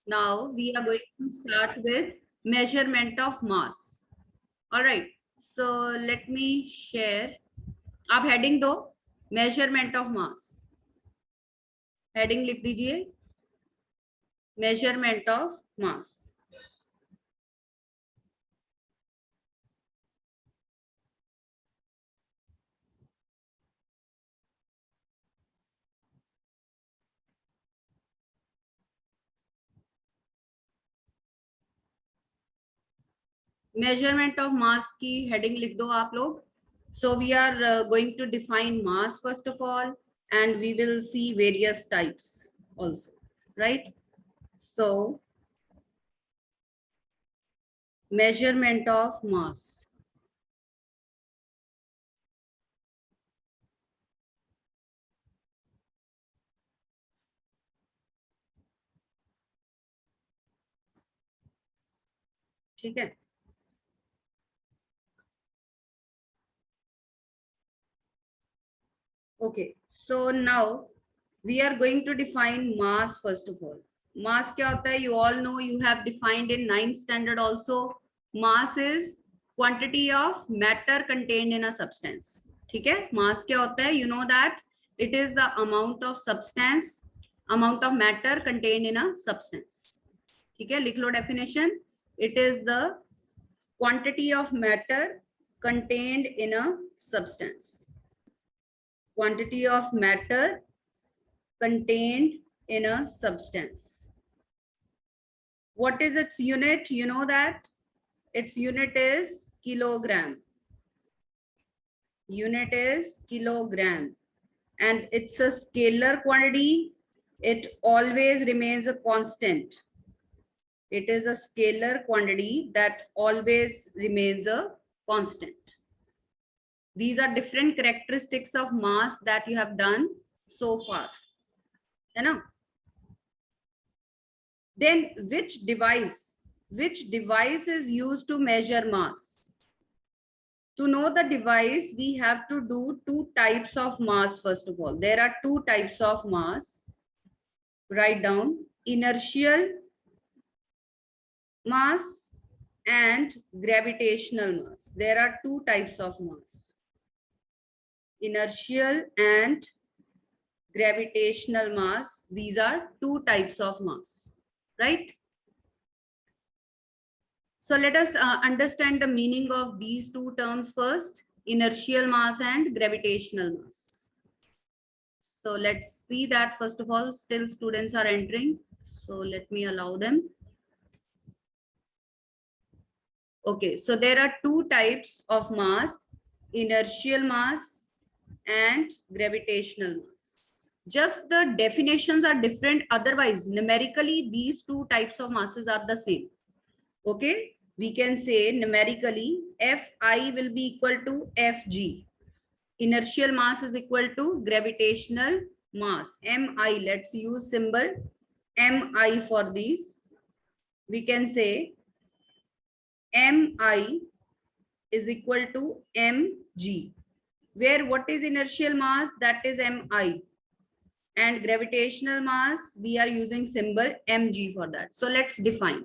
Now we are going to start with measurement of mass. All right. So let me share. आप heading दो, measurement of mass. Heading लिख दीजिए, measurement of mass. Measurement of mass की heading लिख दो आप लोग. So we are going to define mass first of all, and we will see various types also, right? So measurement of mass. ठीक है. Okay, so now we are going to define mass first of all. Mass क्या होता है? You all know, you have defined in 9th standard also. Mass is quantity of matter contained in a substance. ठीक है? Mass क्या होता है? You know that it is the amount of substance, amount of matter contained in a substance. ठीक है? लिख लो definition. It is the quantity of matter contained in a substance. Quantity of matter contained in a substance. What is its unit? You know that its unit is kilogram. Unit is kilogram, and it's a scalar quantity. It always remains a constant. It is a scalar quantity that always remains a constant. These are different characteristics of mass that you have done so far. है ना? Then which device is used to measure mass? To know the device, we have to do two types of mass first of all. There are two types of mass. Write down: inertial mass and gravitational mass. There are two types of mass: inertial and gravitational mass. These are two types of mass, right? So let us understand the meaning of these two terms first: inertial mass and gravitational mass. So let's see that first of all. Still students are entering, so let me allow them. Okay, so there are two types of mass: inertial mass and gravitational mass. Just the definitions are different, otherwise numerically these two types of masses are the same. Okay, we can say numerically Fi will be equal to Fg. Inertial mass is equal to gravitational mass. Mi, let's use symbol Mi for these. We can say Mi is equal to Mg, where what is inertial mass? That is Mi, and gravitational mass we are using symbol Mg for that. So let's define.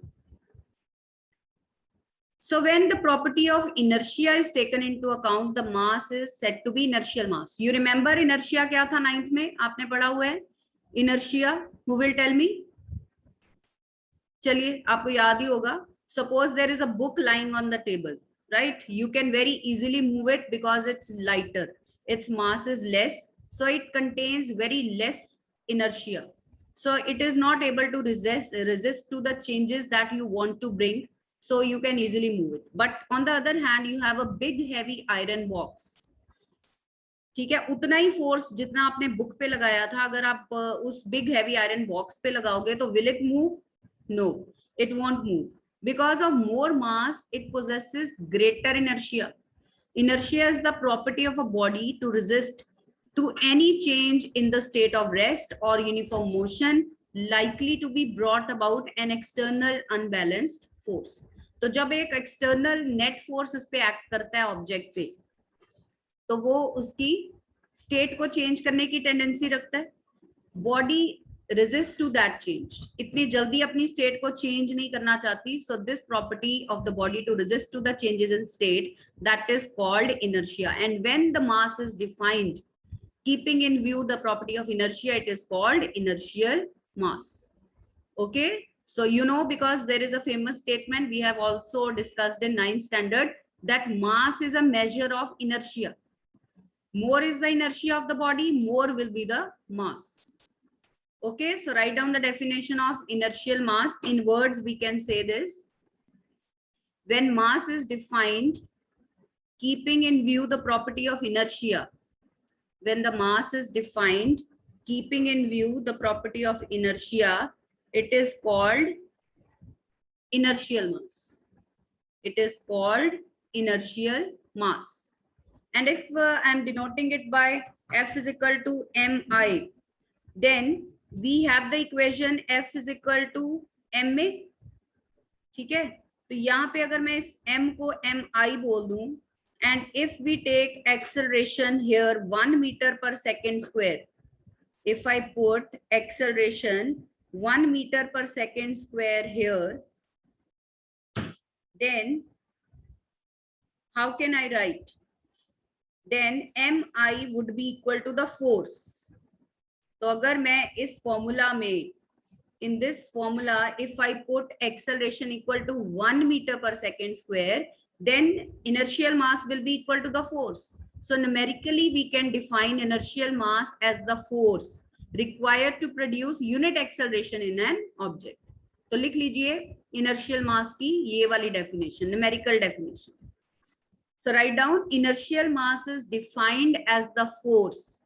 So when the property of inertia is taken into account, the mass is said to be inertial mass. You remember inertia क्या था 9th में? आपने पढ़ा हुआ है inertia. Who will tell me? चलिए, आपको याद ही होगा. Suppose there is a book lying on the table, right? You can very easily move it because it's lighter. Its mass is less, so it contains very less inertia. So it is not able to resist to the changes that you want to bring. So you can easily move it. But on the other hand, you have a big heavy iron box. ठीक है, उतना ही force जितना आपने book पे लगाया था, अगर आप उस बिग हैवी आयरन बॉक्स पे लगाओगे तो will it move? No, it won't move. Because of more mass, it possesses greater inertia. Inertia is the property of a body to resist to any change in the state of rest or uniform motion likely to be brought about an external unbalanced force. तो जब एक external net force उस पे act करता है object पे, तो वो उसकी स्टेट को चेंज करने की टेंडेंसी रखता है. Body resist to that change. इतनी जल्दी अपनी state को change नहीं करना चाहती. So this property of the body to resist to the changes in state, that is called inertia. And when the mass is defined, keeping in view the property of inertia, it is called inertial mass. Okay. So you know, because there is a famous statement we have also discussed in 9th standard, that mass is a measure of inertia. More is the inertia of the body, more will be the mass. Okay, so write down the definition of inertial mass. In words, we can say this. When mass is defined, keeping in view the property of inertia. When the mass is defined, keeping in view the property of inertia, it is called inertial mass. It is called inertial mass. And if I'm denoting it by F is equal to mi, then we have the equation F is equal to ma. ठीक है, तो यहाँ पे अगर मैं इस m को mi बोल दूं, and if we take acceleration here 1 meter per second square, if I put acceleration 1 meter per second square here, then how can I write? Then mi would be equal to the force. तो अगर मैं इस formula में, in this formula, if I put acceleration equal to 1 meter per second square, then inertial mass will be equal to the force. So numerically, we can define inertial mass as the force required to produce unit acceleration in an object. तो लिख लीजिए inertial mass की ये वाली definition, numerical definition. So write down, inertial mass is defined as the force.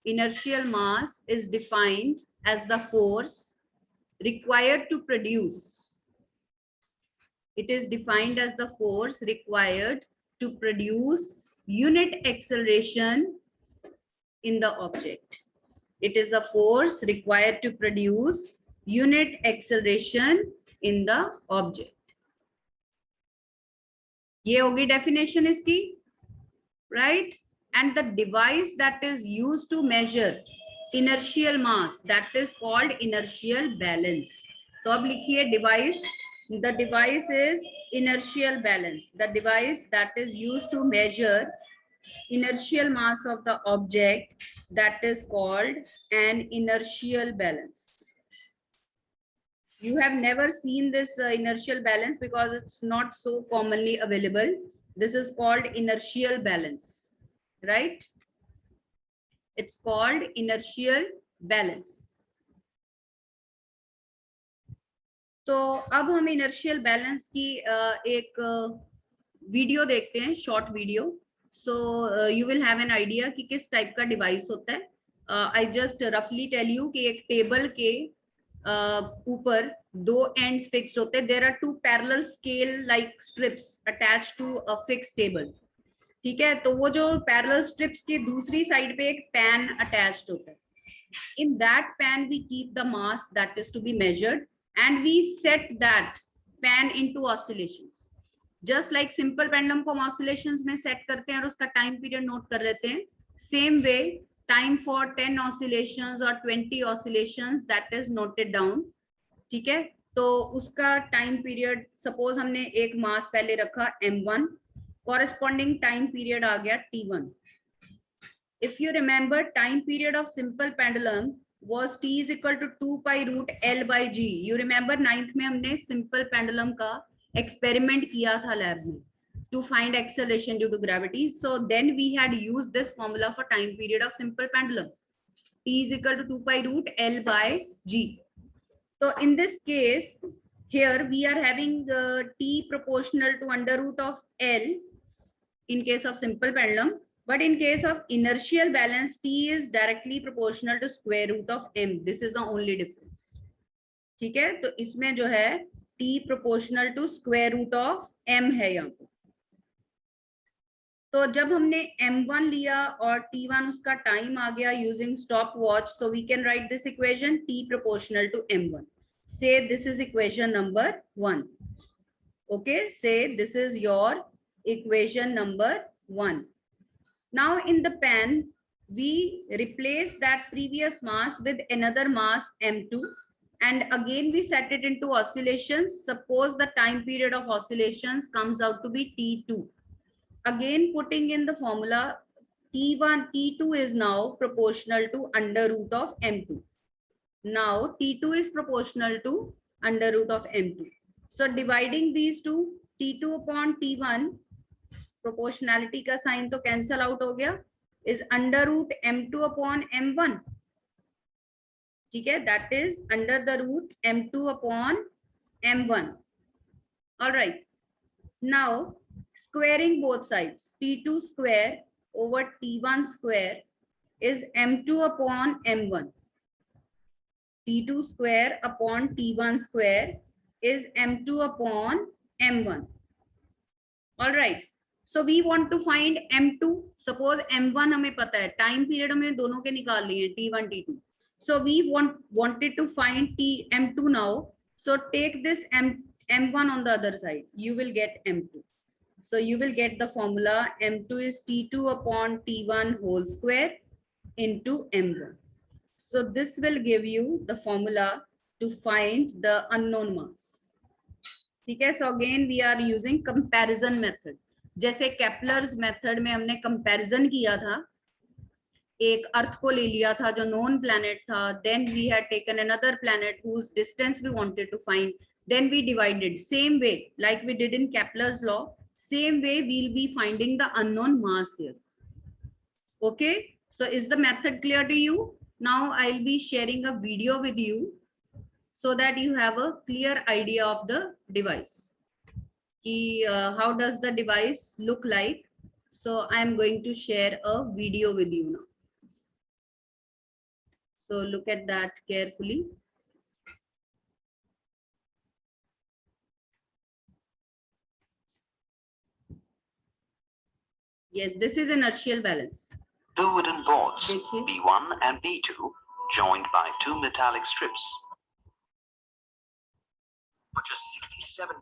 Inertial mass is defined as the force required to produce. It is defined as the force required to produce unit acceleration in the object. It is the force required to produce unit acceleration in the object. ये होगी definition इसकी, right? And the device that is used to measure inertial mass, that is called inertial balance. तो अब लिखिए device. The device is inertial balance. The device that is used to measure inertial mass of the object, that is called an inertial balance. You have never seen this inertial balance because it's not so commonly available. This is called inertial balance, right? It's called inertial balance. तो अब हम inertial balance की एक video देखते हैं, short video. So you will have an idea कि किस type का डिवाइस होता है. आई जस्ट रफली टेल यू कि एक टेबल के ऊपर दो एंड्स फिक्स्ड होते हैं. There are two parallel scale like strips attached to a fixed table. ठीक है, तो वो जो पैरेलल स्ट्रिप्स की दूसरी साइड पे एक पैन अटैच्ड होता है. In that pan we keep the mass that is to be measured and we set that pan into oscillations. Just like simple pendulum को हम oscillations में set करते हैं और उसका time period note कर लेते हैं, same way time for 10 oscillations or 20 oscillations that is noted down. ठीक है, तो उसका time period, suppose हमने एक mass पहले रखा m1, corresponding time period आ गया t1. If you remember, time period of simple pendulum was t is equal to 2 pi root L by G. You remember 9th में हमने simple pendulum का experiment किया था lab में to find acceleration due to gravity. So then we had used this formula for time period of simple pendulum. T is equal to 2 pi root L by G. So in this case, here we are having T proportional to under root of L in case of simple pendulum. But in case of inertial balance, T is directly proportional to square root of M. This is the only difference. ठीक है, तो इसमें जो है T proportional to square root of M है यहाँ पे. तो जब हमने M1 लिया और T1 उसका टाइम आ गया using stopwatch, so we can write this equation T proportional to M1. Say this is equation number 1. Okay, say this is your equation number 1. Now in the pan, we replace that previous mass with another mass m2, and again we set it into oscillations. Suppose the time period of oscillations comes out to be t2. Again putting in the formula, t2 is now proportional to under root of m2. Now t2 is proportional to under root of m2. So dividing these two, t2 upon t1, proportionality का sign तो cancel out हो गया, is under root m2 upon m1. ठीक है, that is under the root m2 upon m1. Alright, now squaring both sides, t2 square over t1 square is m2 upon m1. t2 square upon t1 square is m2 upon m1. All right, so we want to find m2. Suppose m1 हमें पता है, time period हमने दोनों के निकाल लिए हैं, t1 t2. So we wanted to find m2 now. So take this m1 on the other side, you will get m2. So you will get the formula m2 is t2 upon t1 whole square into m1. So this will give you the formula to find the unknown mass. ठीक है, so again we are using comparison method. जैसे Kepler's method में हमने comparison किया था, एक अर्थ को ले लिया था जो नोन प्लैनेट था, then we had taken another planet whose distance we wanted to find, then we divided. Same way like we did in Kepler's law, same way we'll be finding the unknown mass here. Okay, so is the method clear to you? Now I'll be sharing a video with you so that you have a clear idea of the device. How does the device look like? So I'm going to share a video with you now. So look at that carefully. Yes, this is inertial balance. Two wooden boards, B1 and B2, joined by two metallic strips. For just $67,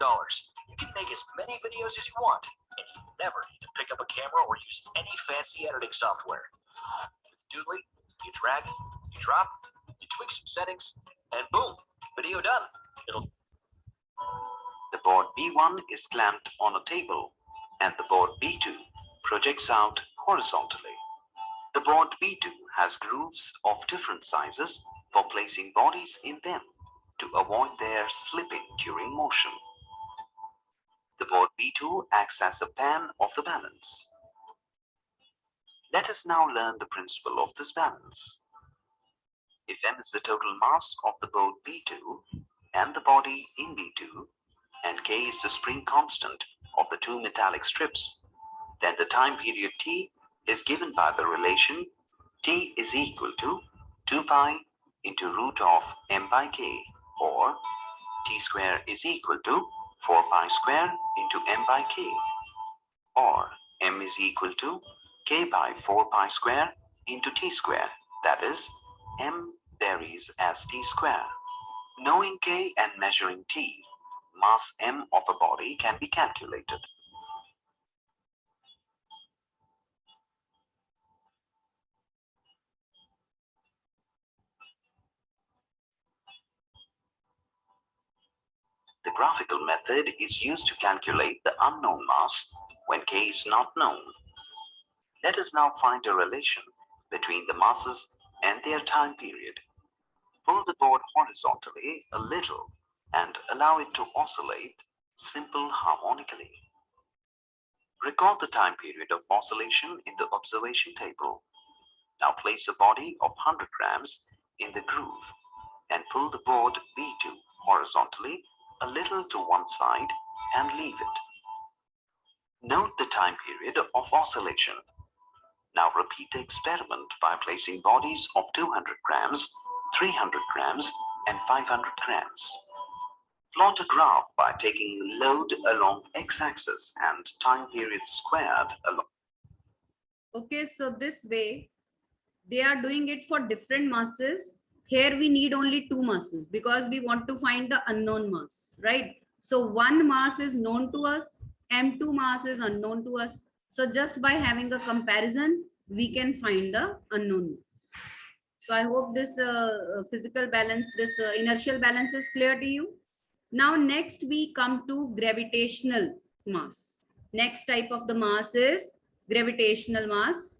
you can make as many videos as you want, and you never need to pick up a camera or use any fancy editing software. With Doodly, you drag, you drop, you tweak some settings, and boom, video done. The board B1 is clamped on a table, and the board B2 projects out horizontally. The board B2 has grooves of different sizes for placing bodies in them to avoid their slipping during motion. The board B2 acts as a pan of the balance. Let us now learn the principle of this balance. If m is the total mass of the board B2 and the body in B2, and k is the spring constant of the two metallic strips, then the time period t is given by the relation t is equal to 2 pi into root of m by k, or t square is equal to 4 pi square into m by k, or m is equal to k by 4 pi square into t square, that is, m varies as t square. Knowing k and measuring t, mass m of a body can be calculated. The graphical method is used to calculate the unknown mass when k is not known. Let us now find a relation between the masses and their time period. Pull the board horizontally a little and allow it to oscillate simple harmonically. Record the time period of oscillation in the observation table. Now place a body of 100 grams in the groove and pull the board B2 horizontally a little to one side and leave it. Note the time period of oscillation. Now repeat the experiment by placing bodies of 200 grams, 300 grams, and 500 grams. Plot a graph by taking load along x-axis and time period squared along. Okay, so this way they are doing it for different masses. Here we need only two masses because we want to find the unknown mass, right? So one mass is known to us, m2 mass is unknown to us. So just by having a comparison, we can find the unknown mass. So I hope this physical balance, this inertial balance is clear to you. Now next we come to gravitational mass. Next type of the mass is gravitational mass.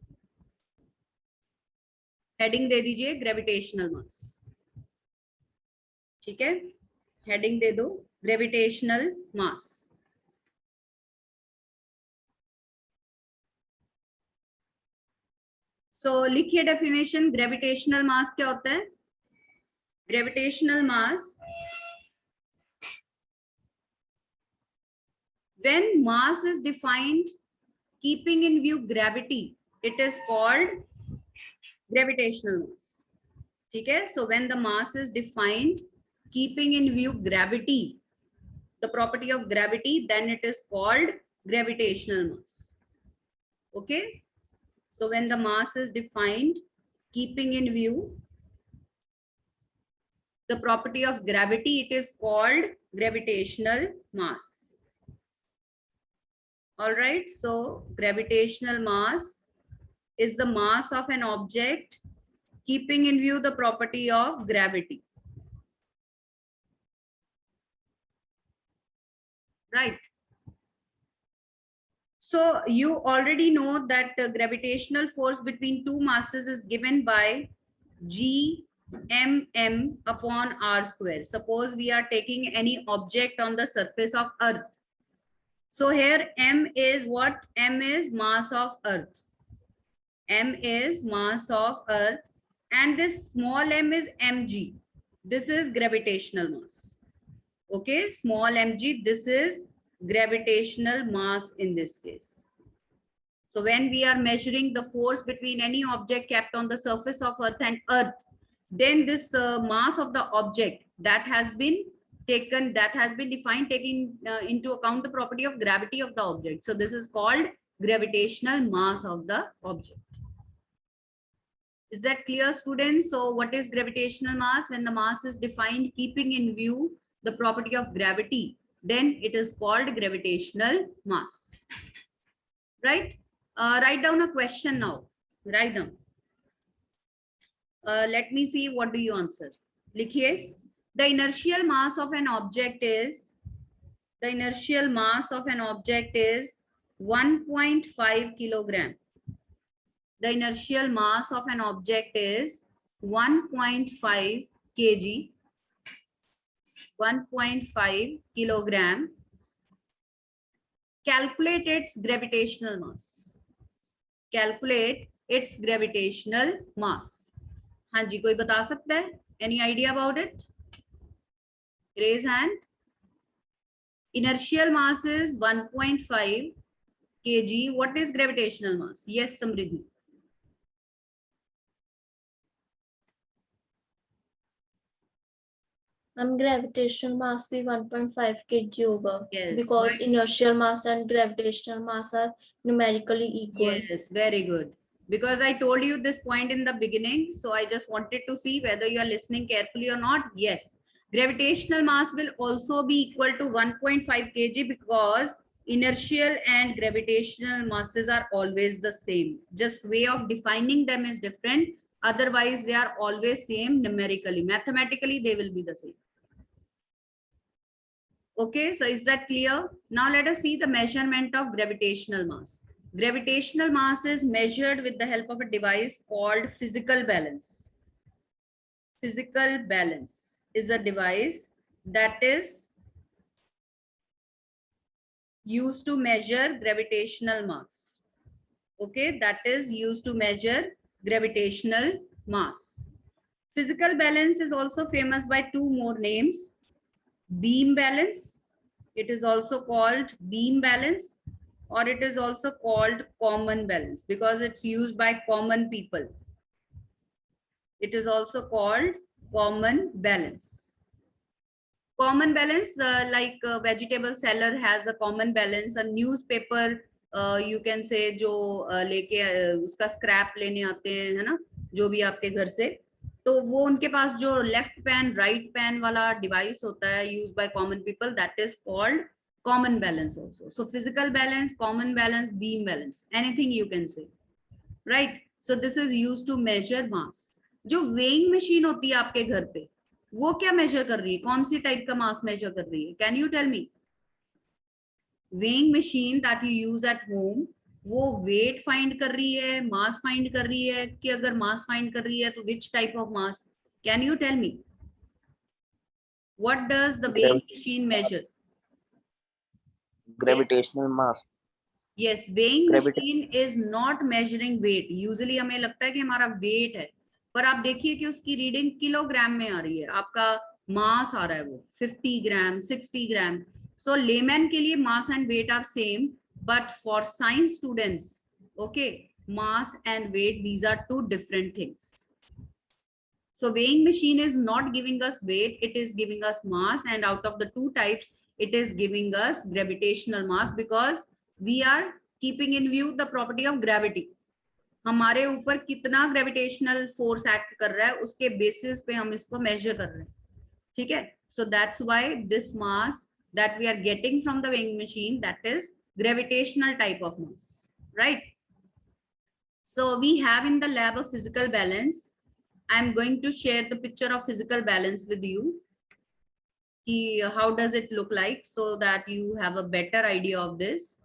Heading दे दीजिए gravitational मास. ठीक है, heading दे दो gravitational मास. सो लिखिए definition. Gravitational मास क्या होता है? Gravitational mass, when mass is defined keeping in view gravity, it is called gravitational mass. ठीक है, so when the mass is defined keeping in view gravity, the property of gravity, then it is called gravitational mass. Okay, so when the mass is defined keeping in view the property of gravity, it is called gravitational mass. All right, so gravitational mass is the mass of an object keeping in view the property of gravity. Right. So you already know that gravitational force between two masses is given by Gmm upon r square. Suppose we are taking any object on the surface of Earth. So here m is what? M is mass of Earth. M is mass of Earth, and this small m is mg. This is gravitational mass. Okay, small mg, this is gravitational mass in this case. So when we are measuring the force between any object kept on the surface of Earth and Earth, then this mass of the object that has been taken, that has been defined, taking into account the property of gravity of the object. So this is called gravitational mass of the object. Is that clear, students? So what is gravitational mass? When the mass is defined keeping in view the property of gravity, then it is called gravitational mass. Right? Write down a question now. Write down. Let me see, what do you answer? Likhiye. The inertial mass of an object is, the inertial mass of an object is 1.5 kilogram. The inertial mass of an object is 1.5 kg, 1.5 kilogram. Calculate its gravitational mass. Calculate its gravitational mass. हाँ जी, कोई बता सकता है? Any idea about it? Raise hand. Inertial mass is 1.5 kg. What is gravitational mass? Yes, Samriddhi. Gravitational mass भी 1.5 kg होगा. Yes, because but inertial mass and gravitational mass are numerically equal. yes, very good. Because I told you this point in the beginning, so I just wanted to see whether you are listening carefully or not. Yes, gravitational mass will also be equal to 1.5 kg because inertial and gravitational masses are always the same. Just way of defining them is different. Otherwise, they are always same numerically. Mathematically, they will be the same. Okay, so is that clear? Now let us see the measurement of gravitational mass. Gravitational mass is measured with the help of a device called physical balance. Physical balance is a device that is used to measure gravitational mass. Okay, that is used to measure gravitational mass. Physical balance is also famous by two more names. Beam balance. It is also called beam balance, or it is also called common balance because it's used by common people. It is also called common balance. Common balance, like a vegetable seller has a common balance. A newspaper, you can say, जो लेके उसका scrap लेने आते हैं, है ना, जो भी आपके घर से, तो वो उनके पास जो लेफ्ट पैन राइट पैन वाला डिवाइस होता है use by common people, that is called common balance also. So physical balance, common balance, beam balance, anything you can say. Right. So this is used to measure mass. जो weighing machine होती है आपके घर पे, वो क्या major कर रही है, कौन सी टाइप का मास मेजर कर रही है, can you tell me? Weighing machine that you use at home, वो वेट फाइंड कर रही है, मास फाइंड कर रही है, कि अगर मास फाइंड कर रही है तो which type of mass? Can you tell me what does the weighing machine measure? Gravitational mass. Yes, weighing Gravita- machine is not measuring weight. Usually हमें लगता है कि हमारा weight है, पर आप देखिए कि उसकी रीडिंग किलोग्राम में आ रही है, आपका मास आ रहा है वो 50 ग्राम 60 ग्राम. सो लेमैन के लिए mass and weight are same, but for science students, okay, mass and weight, these are two different things. So weighing machine is not giving us weight, it is giving us mass, and out of the two types it is giving us gravitational mass, because we are keeping in view the property of gravity. हमारे ऊपर कितना gravitational force act कर रहा है उसके basis पे हम इसको मेजर कर रहे हैं. ठीक है. So that's why this mass that we are getting from the weighing machine, that is gravitational type of mass, right? So we have in the lab a physical balance. I'm going to share the picture of physical balance with you. How does it look like, so that you have a better idea of this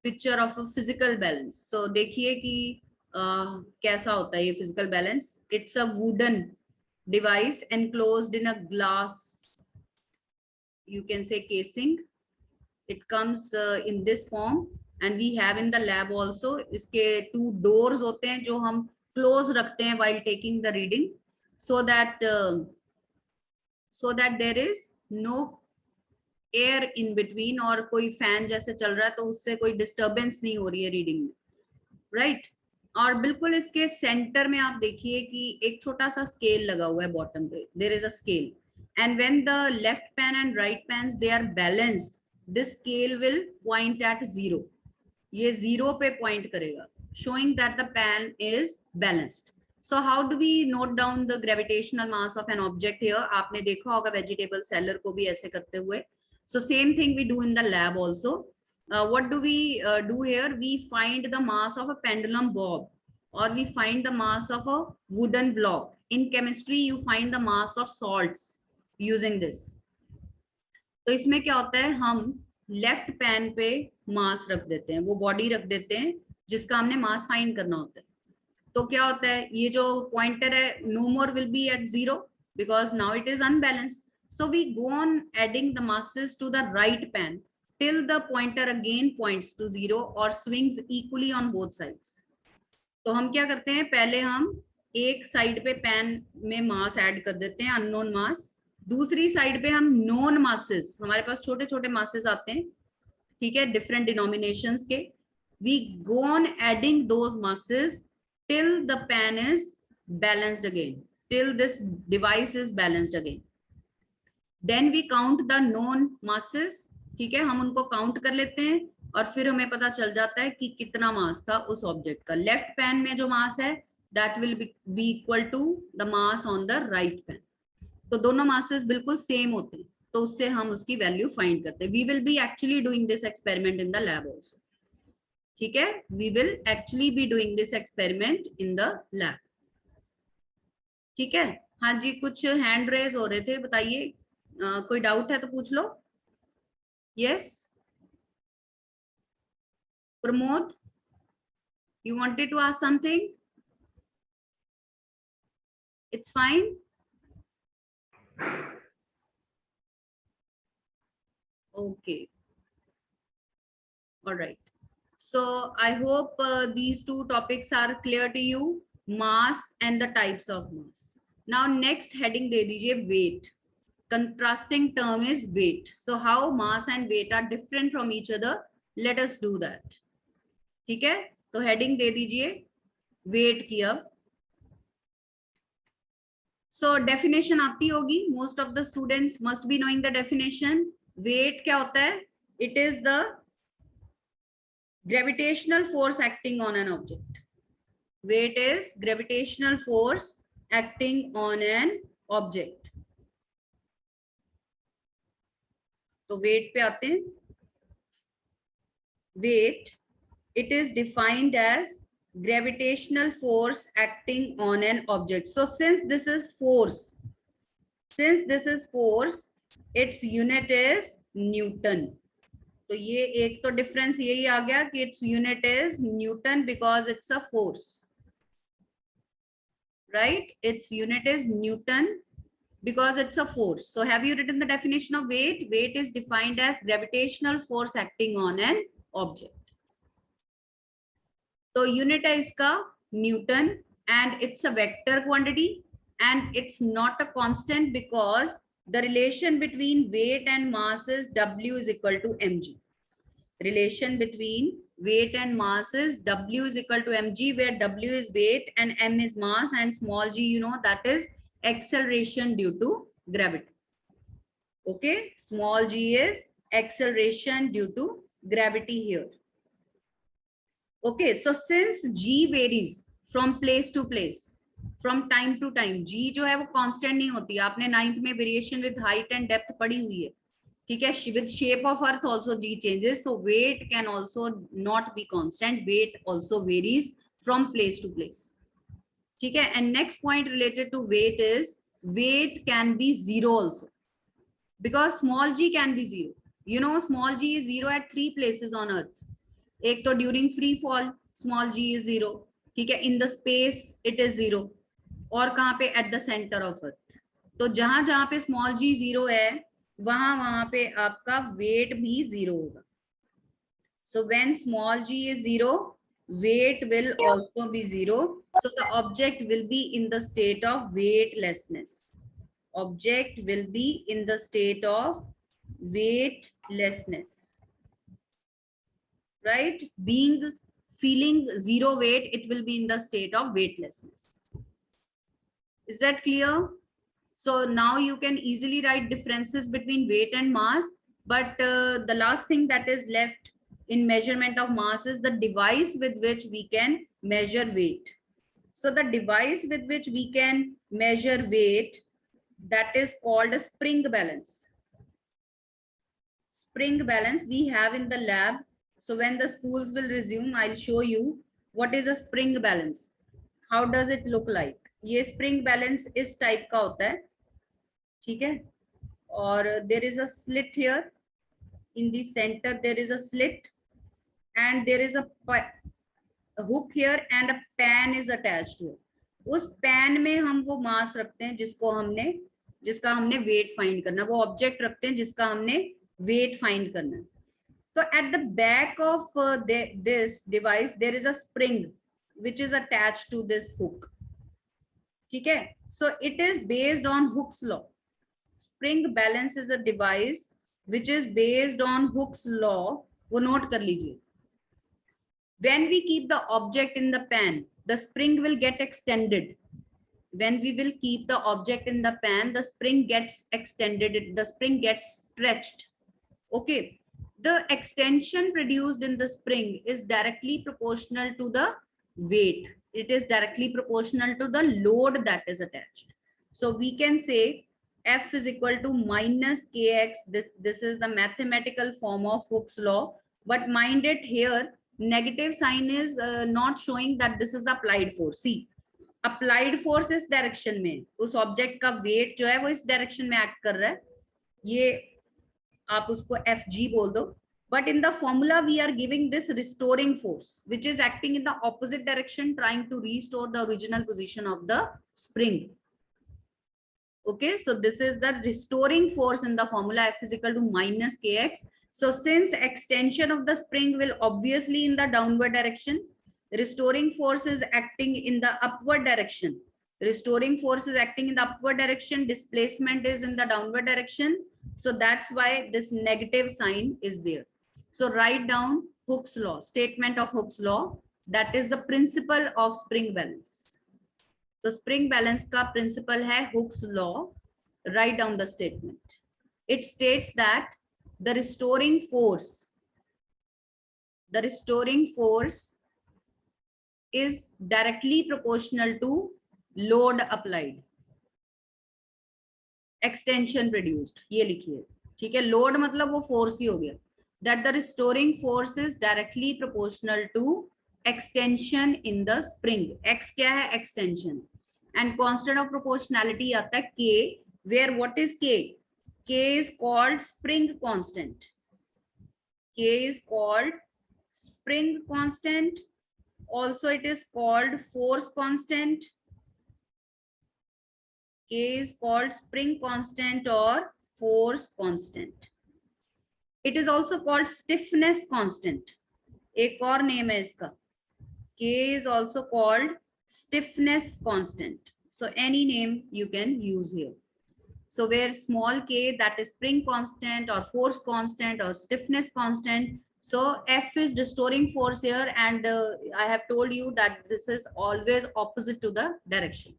picture of a physical balance. So देखिए कि कैसा होता है ये physical balance. It's a wooden device enclosed in a glass, you can say, casing. It comes in this form, and we have in the lab also. इसके 2 doors होते हैं जो हम close रखते हैं while taking the reading, so that there is no air in between, और कोई fan जैसे चल रहा है तो उससे कोई डिस्टरबेंस नहीं हो रही है रीडिंग में, राइट. और बिल्कुल इसके सेंटर में आप देखिए कि एक छोटा सा स्केल लगा हुआ है बॉटम पे, there is a scale, and when the left pan and right pans they are balanced, this scale will point at 0. ये 0 पे पॉइंट करेगा, showing that the pan is balanced. So how do we note down the gravitational mass of an object here? आपने देखा होगा vegetable seller को भी ऐसे करते हुए. So same thing we do in the lab also. What do we do here? We find the mass of a pendulum bob, or we find the mass of a wooden block. In chemistry you find the mass of salts using this. तो इसमें क्या होता है, हम left pan पे मास रख देते हैं, वो बॉडी रख देते हैं जिसका हमने मास फाइंड करना होता है. तो क्या होता है, ये जो पॉइंटर है no more will be at 0 because now it is unbalanced. So we go on adding the masses to the right pan till the pointer again points to 0 or swings equally on both sides. तो हम क्या करते हैं, पहले हम एक side पे pan में मास ऐड कर देते हैं, अननोन मास. दूसरी साइड पे हम नोन मासेस, हमारे पास छोटे छोटे मासेस आते हैं, ठीक है, डिफरेंट डिनोमिनेशंस के. We go on adding those masses till the pan is balanced again, till this device is balanced again. Then we count the known masses. ठीक है, हम उनको काउंट कर लेते हैं और फिर हमें पता चल जाता है कि कितना मास था उस ऑब्जेक्ट का. लेफ्ट पैन में जो मास है that will be equal to the mass on the right pan. तो दोनों मासेस बिल्कुल सेम होते हैं, तो उससे हम उसकी वैल्यू फाइंड करते हैं. We will be actually doing this experiment in the lab also. ठीक है, we will actually be doing this experiment in the lab. ठीक है. हाँ जी, कुछ हैंड रेज हो रहे थे, बताइए. कोई डाउट है तो पूछ लो. Yes, Pramod, you wanted to ask something? It's fine. Okay. All right. So I hope these two topics are clear to you, mass and the types of mass. Now next heading de dijiye weight. Contrasting term is weight. So how mass and weight are different from each other? Let us do that. ठीक है, तो heading दे दीजिए weight की. अब so definition आती होगी, most of the students must be knowing the definition. Weight क्या होता है? It is the gravitational force acting on an object. Weight is gravitational force acting on an object. तो weight पे आते हैं. Weight, it is defined as gravitational force acting on an object. So since this is force, its unit is Newton. तो ये एक तो difference यही आ गया कि its unit is Newton because it's a force, right? Its unit is Newton because it's a force. So have you written the definition of weight? Weight is defined as gravitational force acting on an object. So unit है इसका Newton and it's a vector quantity and it's not a constant because the relation between weight and mass is W is equal to mg. Relation between weight and mass is W is equal to mg, where W is weight and m is mass, and small g, you know, that is acceleration due to gravity. Okay, small g is acceleration due to gravity here. Okay, so since g varies from place to place, from time to time, g जो है वो constant नहीं होती. आपने 9th में variation with height and depth पढ़ी हुई है, ठीक है? With shape of earth also g changes, so weight can also not be constant. Weight also varies from place to place, ठीक है? And next point related to weight is weight can be zero also, because small g can be zero. You know, small g is zero at 3 places on earth. एक तो during free fall small G is zero, ठीक है? In the space it is zero, और कहाँ पे? At the centre of earth. तो जहां जहां पे स्मॉल जी जीरो है वहां पे आपका वेट भी जीरो होगा. So when small G is zero, weight will also be zero, so the object will be in the state of weightlessness. Object will be in the state of weightlessness, right? Feeling zero weight, it will be in the state of weightlessness. Is that clear? So now you can easily write differences between weight and mass, but the last thing that is left in measurement of mass is the device with which we can measure weight. So the device with which we can measure weight, that is called a spring balance. Spring balance we have in the lab. So when the schools will resume, I'll show you what is a spring balance. How does it look like? ये spring balance इस type का होता है, ठीक है? और there is a slit here. In the center there is a slit, and there is a hook here, and a pan is attached here. उस pan में हम वो mass रखते हैं जिसका हमने weight find करना, वो object रखते हैं जिसका हमने weight find करना है. So at the back of this device there is a spring which is attached to this hook. ठीक है? So it is based on Hooke's law. Spring balance is a device which is based on Hooke's law. वो note कर लीजिए. When we keep the object in the pan, the spring will get extended. When we will keep the object in the pan, the spring gets extended. The spring gets stretched. Okay. The extension produced in the spring is directly proportional to the weight. It is directly proportional to the load that is attached. So we can say F is equal to minus kx. This is the mathematical form of Hooke's law. But mind it, here negative sign is not showing that this is the applied force. See, applied force इस direction में, उस object का weight जो है वो इस direction में act कर रहा है. ये आप उसको Fg बोल दो. But in the formula we are giving this restoring force which is acting in the opposite direction, trying to restore the original position of the spring. Okay, so this is the restoring force in the formula. F is equal to minus kx. So since extension of the spring will obviously in the downward direction, restoring force is acting in the upward direction. Restoring force is acting in the upward direction, displacement is in the downward direction. So that's why this negative sign is there. So write down Hooke's law, statement of Hooke's law, that is the principle of spring balance. The spring balance का principle है Hooke's law. Write down the statement. It states that the restoring force is directly proportional to load applied. Extension produced, ये लिखिए, ठीक है? Load मतलब वो force ही हो गया. That the restoring force is directly proportional to extension in the spring. x क्या है? Extension. And constant of proportionality आता है k, where what is k? k is called spring constant. k is called spring constant. Also it is called force constant. k is called spring constant or force constant. It is also called stiffness constant. एक और name है इसका. k is also called stiffness constant. So any name you can use here. So where small k, that is spring constant or force constant or stiffness constant. So F is restoring force here, and I have told you that this is always opposite to the direction.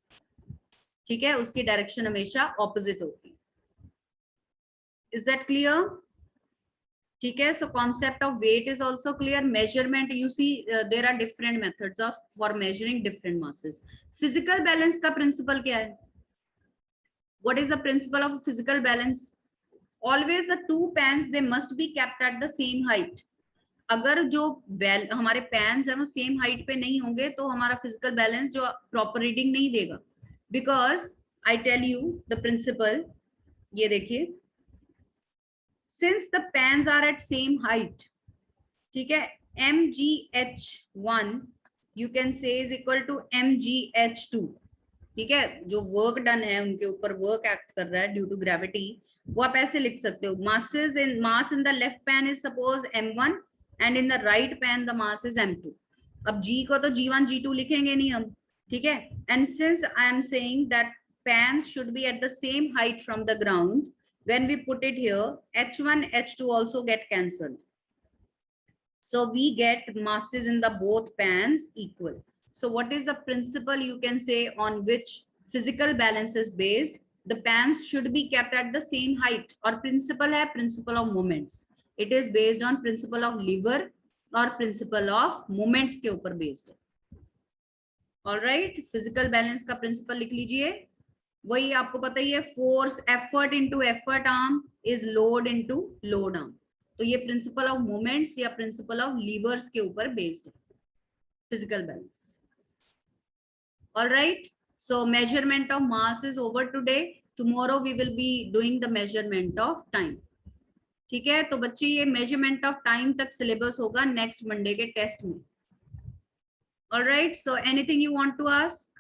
ठीक है, उसकी direction हमेशा opposite होगी. Is that clear? ठीक है. So concept of weight is also clear. Measurement, you see there are different methods of for measuring different masses. Physical balance का principle क्या है? What is the principle of physical balance? Always the two pans, they must be kept at the same height. अगर जो हमारे pans है वो same height पे नहीं होंगे तो हमारा फिजिकल बैलेंस जो प्रॉपर रीडिंग नहीं देगा. Because I tell you the principle. ये देखिए, since the pans are at same height, ठीक है, mgh1 you can say is equal to mgh2. ठीक है, जो वर्क डन है उनके ऊपर वर्क एक्ट कर रहा है ड्यू टू ग्रेविटी, वो आप ऐसे लिख सकते हो. Masses in mass in the left pan is suppose m1 and in the right pan the mass is m2. अब g को तो g1 g2 लिखेंगे नहीं हम. ठीक है, and since I am saying that pans should be at the same height from the ground, when we put it here, h1 h2 also get cancelled. So we get masses in the both pans equal. So what is the principle you can say on which physical balance is based? The pans should be kept at the same height. और principle है principle of moments. It is based on principle of lever और principle of moments के ऊपर based है. All right, physical balance का principle लिख लीजिए. वही आपको पता ही है, force effort into effort arm is load into load arm. तो ये principle of moments या principle of levers के ऊपर based है physical balance. All right, so measurement of mass is over today. Tomorrow we will be doing the measurement of time. ठीक है, तो बच्चे ये मेजरमेंट ऑफ टाइम तक सिलेबस होगा नेक्स्ट मंडे के टेस्ट में. Alright, so anything you want to ask?